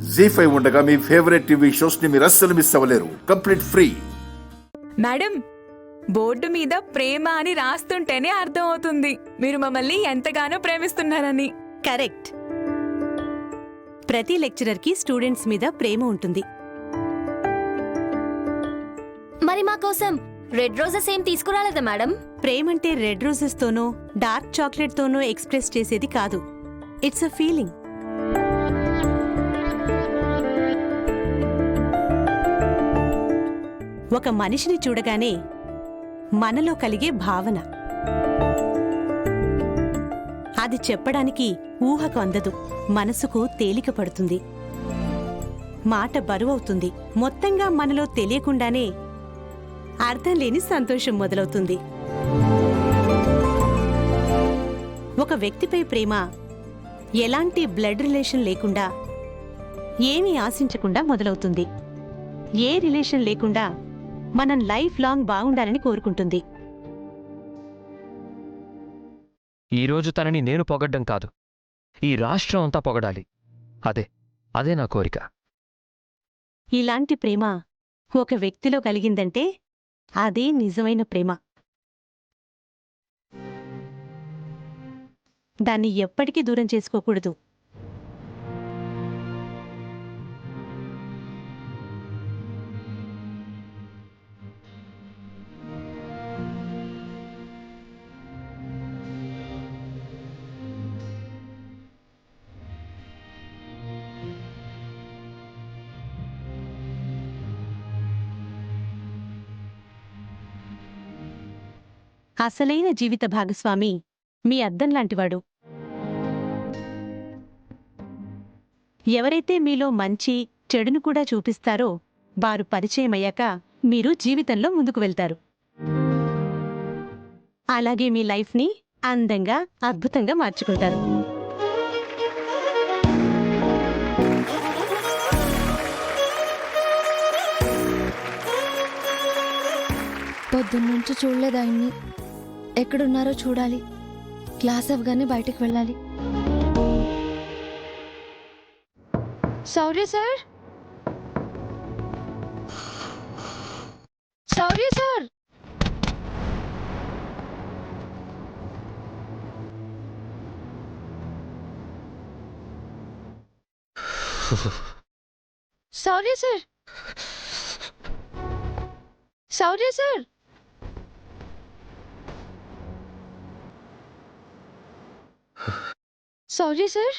జీ5 ఉండగా మీ favourite TV shows ని మీరు అస్సలు మిస్ అవ్వలేరు. Complete free. మేడం, బోర్డు మీద ప్రేమ అని రాస్తుంటేనే అర్థం అవుతుంది మీరు మమ్మల్ని ఎంతగానో ప్రేమిస్తున్నారని. కరెక్ట్. ప్రతి లెక్చరర్కి స్టూడెంట్స్ మీద ప్రేమ ఉంటుంది. మరి మా కోసం రెడ్ రోజెస్ ఏం తీసుకురాలేదా మేడం? ప్రేమంటే రెడ్ రోజెస్తోనో డార్క్ చాక్లెట్తోనో ఎక్స్ప్రెస్ చేసేది కాదు. It's a feeling. ఒక మనిషిని చూడగానే మనలో కలిగే భావన. అది చెప్పడానికి ఊహకు అందదు, మనసుకు తేలిక పడుతుంది, మాట బరువవుతుంది. మొత్తంగా మనలో తెలియకుండానే అర్థం లేని సంతోషం మొదలవుతుంది. ఒక వ్యక్తిపై ప్రేమ ఎలాంటి బ్లడ్ రిలేషన్ లేకుండా, ఏమీ ఆశించకుండా మొదలవుతుంది. ఏ రిలేషన్ లేకుండా మనం లైఫ్ లాంగ్ బాగుండాలని కోరుకుంటుంది. ఈరోజు తనని నేను పొగడ్డం కాదు, ఈ రాష్ట్రం అంతా పొగడాలి. అదే నా కోరిక. ఇలాంటి ప్రేమ ఒక వ్యక్తిలో కలిగిందంటే అదే నిజమైన ప్రేమ. దాన్ని ఎప్పటికీ దూరం చేసుకోకూడదు. అసలైన జీవిత భాగస్వామి మీ అద్దం లాంటివాడు. ఎవరైతే మీలో మంచి చెడును కూడా చూపిస్తారో వారు పరిచయమయ్యాక మీరు జీవితంలో ముందుకు వెళ్తారు. అలాగే మీ లైఫ్ని అందంగా, అద్భుతంగా మార్చుకుంటారు. పొద్దున్నుంచి చూడలేదు ఆయన్ని. ఎక్కడున్నారో చూడాలి. క్లాస్ అవ్వగానే బయటకు వెళ్ళాలి. Saurya sir, Saurya sir, Saurya sir, Saurya sir, Saurya sir,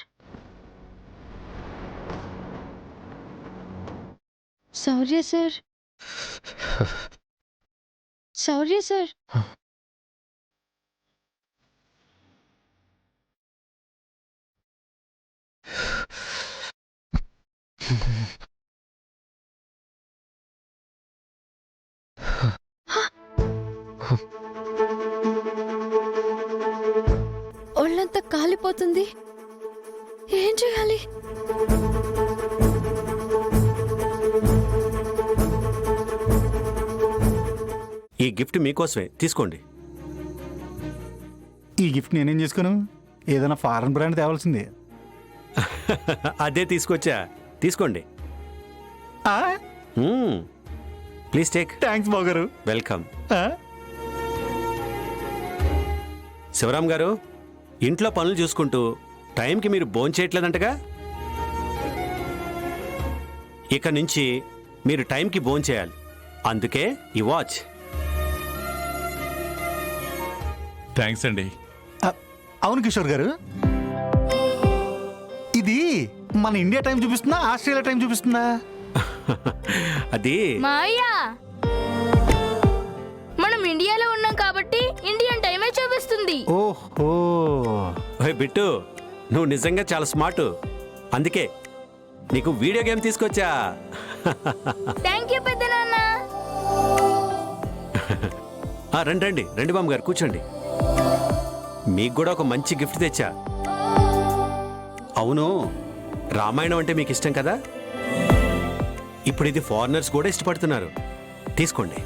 Saurya sir, Saurya sir, ఒళ్ళంతా కాలిపోతుంది. ఏం చేయాలి? ఈ గిఫ్ట్ మీకోసమే, తీసుకోండి. ఈ గిఫ్ట్ నేనేం చేసుకోను? ఏదైనా ఫారెన్ బ్రాండ్ తేవాల్సిందే. అదే తీసుకొచ్చా, తీసుకోండి. Please take. థ్యాంక్స్ బాగారు. వెల్కమ్. శివరాం గారు, ఇంట్లో పనులు చూసుకుంటూ టైంకి మీరు భోంచేయట్లేదంటగా? ఇక నుంచి మీరు టైంకి భోంచేయాలి. అందుకే ఈ వాచ్. థ్యాంక్స్ అండి. అవును కిషోర్ గారు, ఇది మన ఇండియా టైం చూపిస్తుందా, ఆస్ట్రేలియా టైం చూపిస్తుందా? అది మాయా, మనం ఇండియాలో ఉన్నాం కాబట్టి ఇండియన్ టైమే చూపిస్తుంది. ఓహో, ఓయ్ బిట్టు, నువ్వు నిజంగా చాలా స్మార్ట్. అందుకే నీకు వీడియో గేమ్ తీసుకొచ్చా. థ్యాంక్ యూ పెద్దనాన్న. రండి రండి రండి బామ్మ గారు, కూర్చోండి. మీకు కూడా ఒక మంచి గిఫ్ట్ తెచ్చా. అవును, రామాయణం అంటే మీకు ఇష్టం కదా? ఇప్పుడు ఇది ఫారినర్స్ కూడా ఇష్టపడుతున్నారు. తీసుకోండి.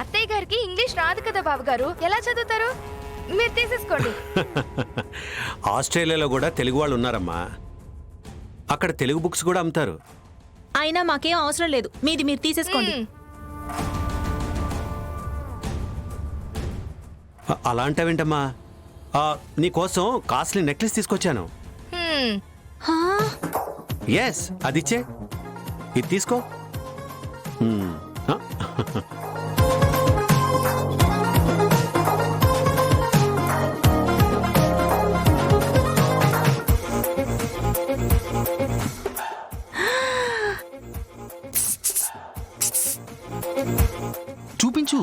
అత్తయ్య గారికి ఇంగ్లీష్ రాదు కదా బావగారు, ఎలా చదువుతారు? మీరు తీసేసుకోండి. ఆస్ట్రేలియాలో కూడా తెలుగు వాళ్ళు ఉన్నారమ్మా. అక్కడ తెలుగు బుక్స్ కూడా అమ్ముతారు. అయినా మాకేం అవసరం లేదు, మీది మీరు తీసేసుకోండి. అలాంటివేంటమ్మా? నీకోసం కాస్ట్లీ నెక్లెస్ తీసుకొచ్చాను. హా? ఎస్, అది ఇచ్చే. ఇది తీసుకో. ఆ? చూపించు.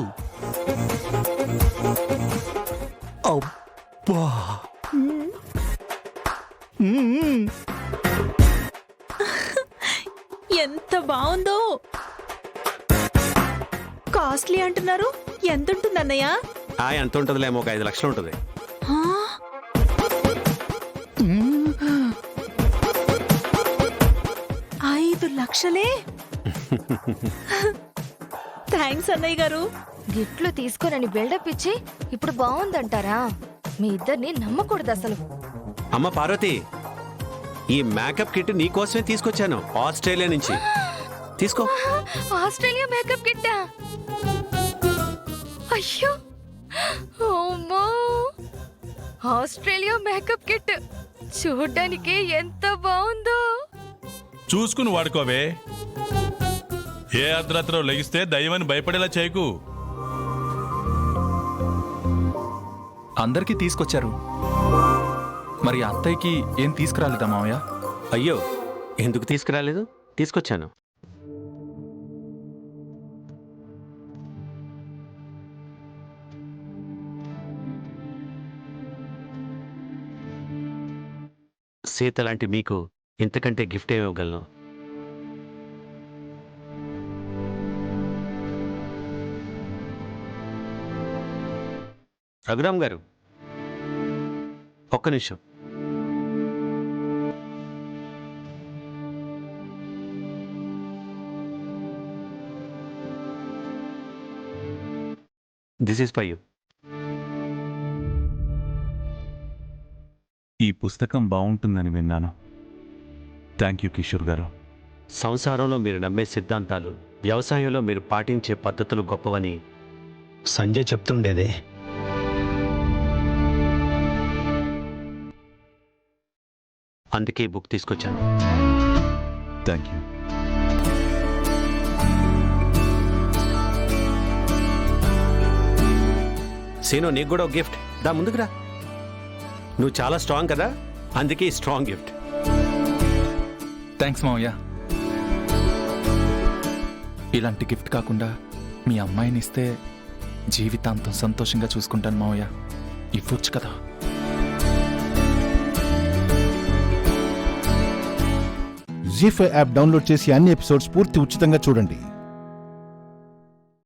అబ్బా. ఎంత బాగుందో. కాస్ట్లీ అంటున్నారు, ఎంత ఉంటుంది అన్నయ్య? ఎంత ఉంటుందిలేమో, ఒక 5 లక్షలు ఉంటుంది. హా? 5 లక్షలే? థ్యాంక్స్ అన్నయ్య గారు. గిఫ్ట్లు తీసుకోనని బిల్డప్ ఇచ్చి ఇప్పుడు బాగుందంటారా? మీ ఇద్దరిని నమ్మకూడదు అసలు. అమ్మ పార్వతి, ఈ మేకప్ కిట్ నీకోసమే తీసుకొచ్చాను ఆస్ట్రేలియా నుంచి. తీసుకో. ఆస్ట్రేలియా మేకప్ కిట్టా? అయ్యో, అమ్మో! ఆస్ట్రేలియా మేకప్ కిట్ చూడ్డానికి ఎంత బాగుందో. చూసుకుని వాడుకోవే. ఏ అర్ధరాత్రిలో లెగిస్తే దయ్యమని భయపడేలా చేయకు. అందరికీ తీసుకొచ్చారు, మరి అత్తయ్యకి ఏం తీసుకురాలేదా మావయ్య? అయ్యో, ఎందుకు తీసుకురాలేదు? తీసుకొచ్చాను. సీత లాంటి మీకు ఇంతకంటే గిఫ్ట్ ఏమి ఇవ్వగలను? రఘురామ్ గారు, ఒక్క నిమిషం. This is for you. ఈ పుస్తకం బాగుంటుందని విన్నాను. థ్యాంక్ యూ కిషోర్ గారు. సంసారంలో మీరు నమ్మే సిద్ధాంతాలు, వ్యవసాయంలో మీరు పాటించే పద్ధతులు గొప్పవని సంజయ్ చెప్తుండేదే. అందుకే ఈ బుక్ తీసుకొచ్చాను. Thank you. సీను, నీకు కూడా ఒక గిఫ్ట్. దా ముందుకు రా. నువ్వు చాలా స్ట్రాంగ్ కదా, అందుకే ఈ స్ట్రాంగ్ గిఫ్ట్. థ్యాంక్స్ మావయ్య. ఇలాంటి గిఫ్ట్ కాకుండా మీ అమ్మాయిని ఇస్తే జీవితాంతం సంతోషంగా చూసుకుంటాను మావయ్య. ఇవ్వచ్చు కదా? జీ5 యాప్ డౌన్లోడ్ చేసి అన్ని ఎపిసోడ్స్ పూర్తి ఉచితంగా చూడండి.